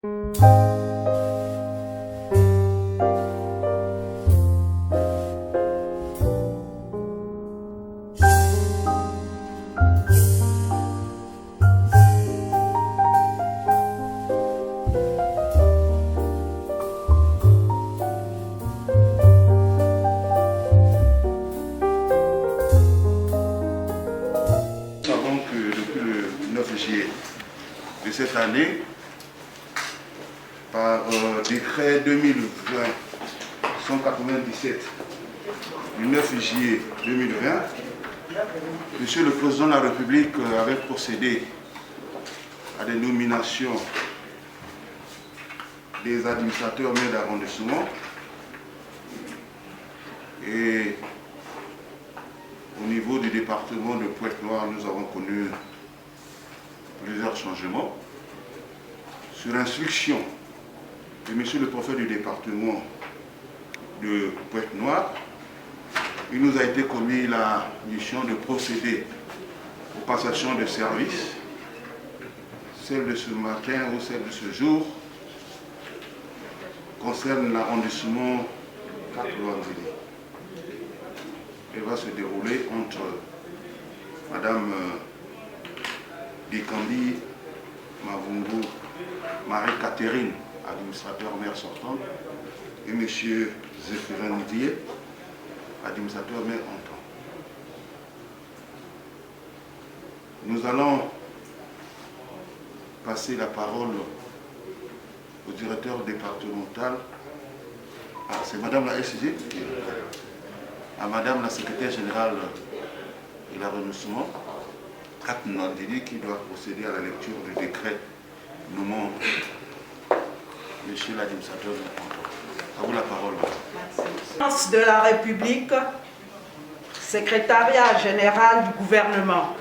De cette année, par décret 2020-197 du 9 juillet 2020, Monsieur le Président de la République avait procédé à des nominations des administrateurs maires d'arrondissement et au niveau du département de Pointe-Noire, nous avons connu plusieurs changements. Sur instruction de Monsieur le préfet du département de Pointe-Noire, il nous a été commis la mission de procéder aux passations de services, celle de ce matin ou celle de ce jour, concerne l'arrondissement 4 Loandili. Elle va se dérouler entre Madame Dikambi Mavungu Marie-Catherine, administrateur maire sortant, et M. Zéphirin Nidier, administrateur maire entrant. Nous allons passer la parole au directeur départemental. C'est Madame la SG, à Madame la secrétaire générale de l'arrondissement qui doit procéder à la lecture du décret nommant Monsieur l'administrateur. À vous la parole. Présidence de la République, secrétariat général du gouvernement,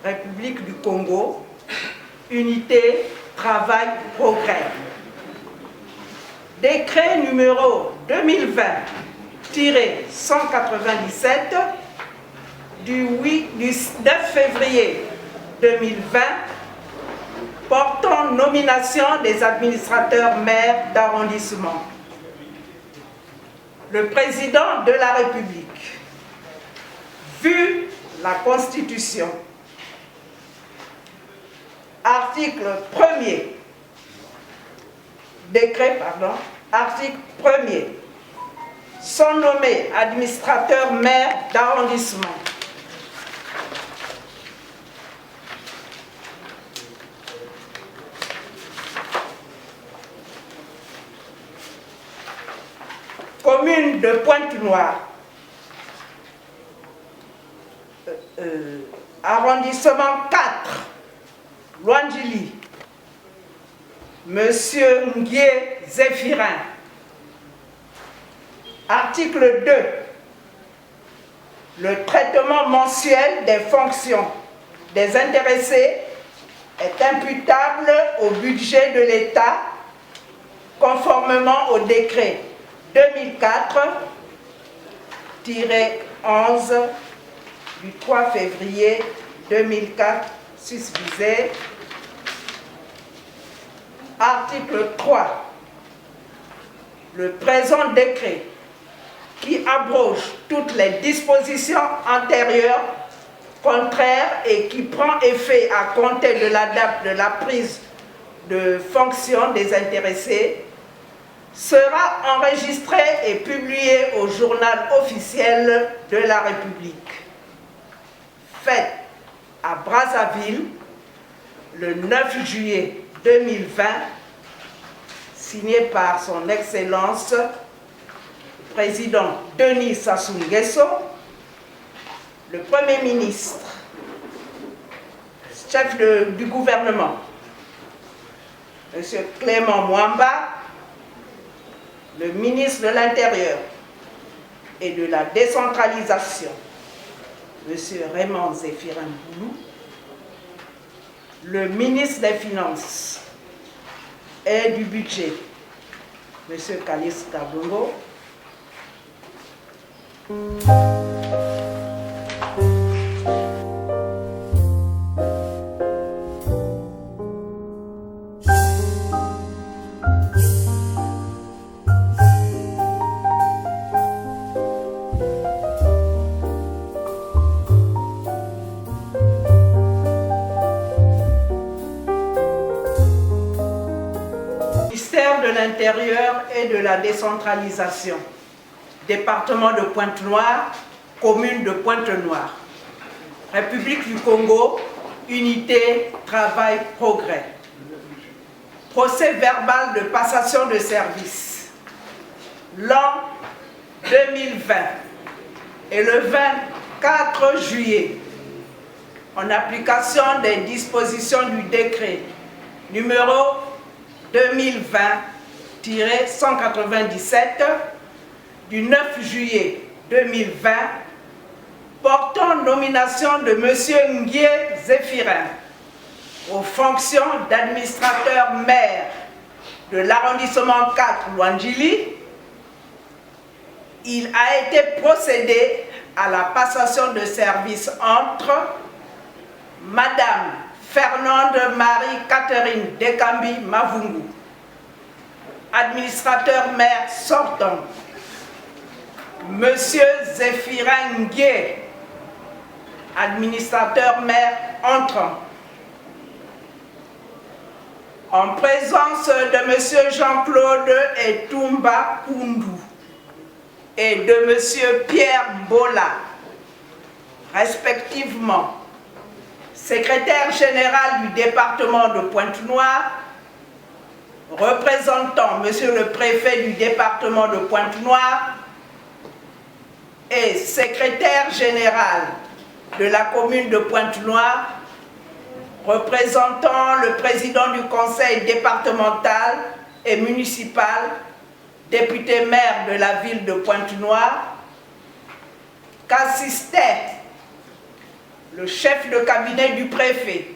République du Congo, unité, travail, progrès. Décret numéro 2020-197 du 9 février 2020 portant nomination des administrateurs maires d'arrondissement. Le président de la République, vu la Constitution, article 1er, décret, pardon, article 1er, sont nommés administrateurs maires d'arrondissement. Commune de Pointe-Noire, arrondissement 4, Loandili, Monsieur Nguye Zéphirin. Article 2. Le traitement mensuel des fonctions des intéressés est imputable au budget de l'État conformément au décret 2004-11 du 3 février 2004 susvisé. Article 3. Le présent décret qui abroge toutes les dispositions antérieures contraires et qui prend effet à compter de la date de la prise de fonction des intéressés sera enregistré et publié au journal officiel de la République. Fait à Brazzaville le 9 juillet 2020, signé par son Excellence Président Denis Sassou Nguesso, le Premier ministre, chef du gouvernement, M. Clément Mwamba, le ministre de l'Intérieur et de la décentralisation, M. Raymond Zéphirin Boulou, le ministre des Finances et du Budget, M. Kalis Kabongo, ministère de l'Intérieur et de la décentralisation, département de Pointe-Noire, commune de Pointe-Noire, République du Congo, unité, travail, progrès. Procès verbal de passation de service. L'an 2020 et le 24 juillet, en application des dispositions du décret numéro 2020-197 du 9 juillet 2020 portant nomination de M. Nguye Zéphirin aux fonctions d'administrateur maire de l'arrondissement 4 Luandjili, il a été procédé à la passation de service entre Madame Fernande Marie-Catherine Dekambi Mavungu, administrateur maire sortant, Monsieur Zéphirin Nguye, administrateur maire entrant, en présence de Monsieur Jean-Claude Etumba Koundou et de Monsieur Pierre Mbola, respectivement secrétaire général du département de Pointe-Noire, représentant Monsieur le préfet du département de Pointe-Noire et secrétaire général de la commune de Pointe-Noire, représentant le président du conseil départemental et municipal, député maire de la ville de Pointe-Noire, qu'assistait le chef de cabinet du préfet,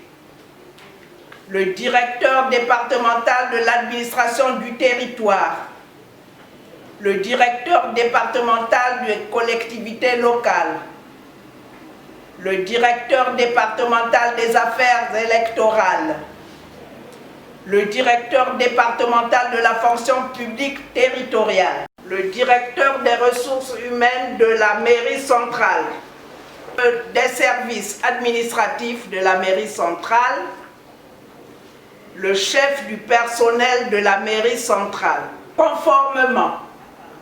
le directeur départemental de l'administration du territoire, le directeur départemental des collectivités locales, le directeur départemental des affaires électorales, le directeur départemental de la fonction publique territoriale, le directeur des ressources humaines de la mairie centrale, des services administratifs de la mairie centrale, le chef du personnel de la mairie centrale, conformément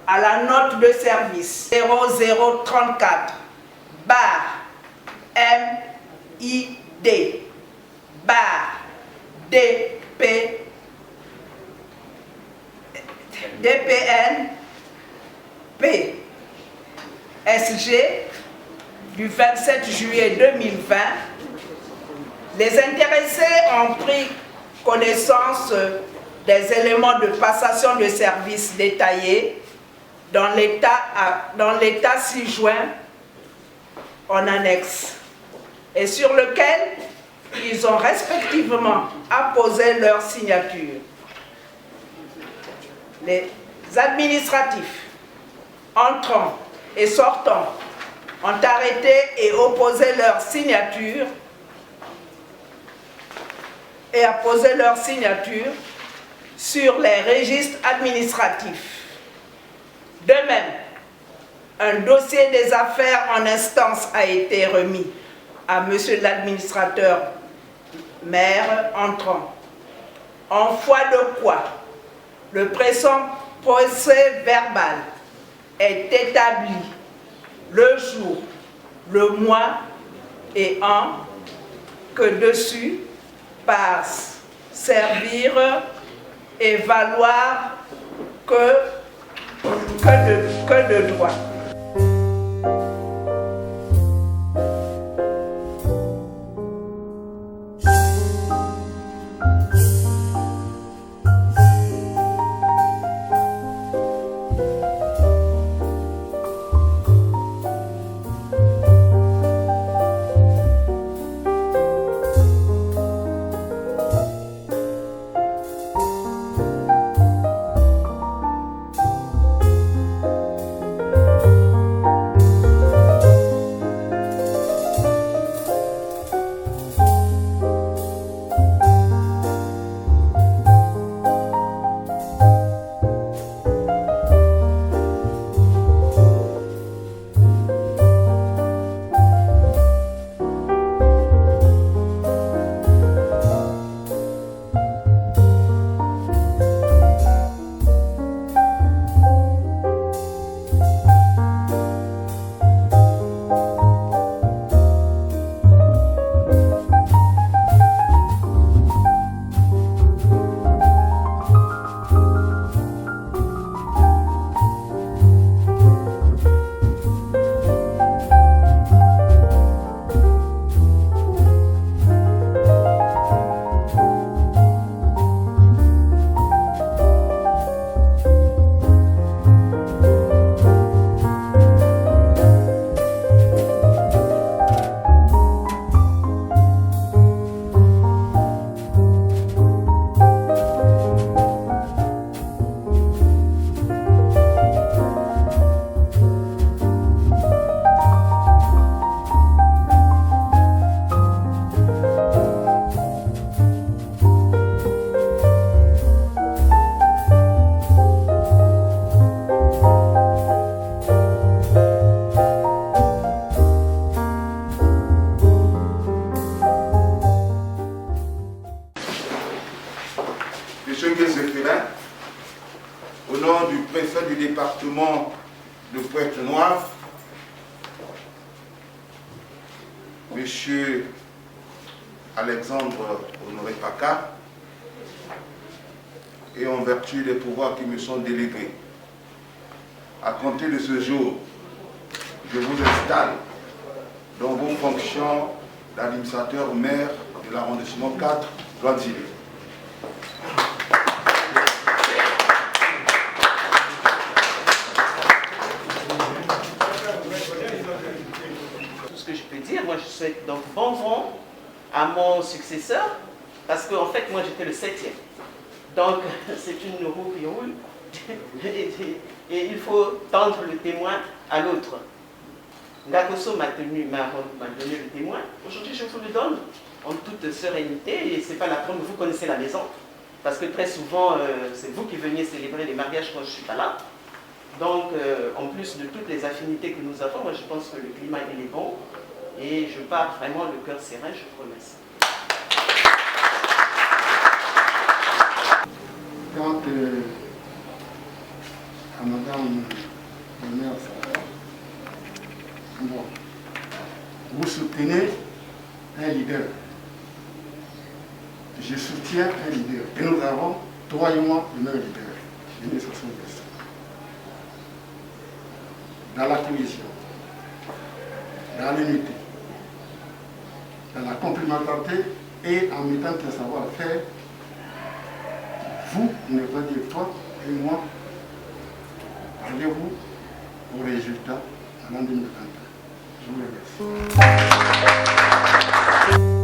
à la note de service 0034 bar MID bar DP DPN PSG du 27 juillet 2020, les intéressés ont pris connaissance des éléments de passation de services détaillés dans l'état ci-joint en annexe et sur lequel ils ont respectivement apposé leur signature. Les administratifs entrants et sortants ont arrêté et opposé leur signature sur les registres administratifs. De même, un dossier des affaires en instance a été remis à Monsieur l'administrateur maire entrant, en foi de quoi le présent procès verbal est établi le jour, le mois et an que dessus passe servir et valoir que de droit. M. Ngezefela, au nom du préfet du département de Pointe-Noire, M. Alexandre Honoré Paca, et en vertu des pouvoirs qui me sont délégués. À compter de ce jour, je vous installe dans vos fonctions d'administrateur maire de l'arrondissement 4, Guanzili. Tout ce que je peux dire, moi je souhaite donc bon vent à mon successeur, parce qu'en fait moi j'étais le 7e. Donc c'est une roue qui roule et il faut tendre le témoin à l'autre. Ngakoso m'a donné le témoin. Aujourd'hui, je vous le donne en toute sérénité et ce n'est pas la première. Vous connaissez la maison parce que très souvent, c'est vous qui veniez célébrer les mariages quand je ne suis pas là. Donc, en plus de toutes les affinités que nous avons, moi je pense que le climat il est bon et je pars vraiment le cœur serein. Je vous remercie. Quant à Madame le maire, bon, vous soutenez un leader. Je soutiens un leader. Et nous avons, toi et moi, le même leader. Dans la cohésion, dans l'unité, dans la complémentarité et en mettant un savoir-faire, vous, ne pas dire toi et moi, allez-vous au résultat en 2021. Je vous remercie.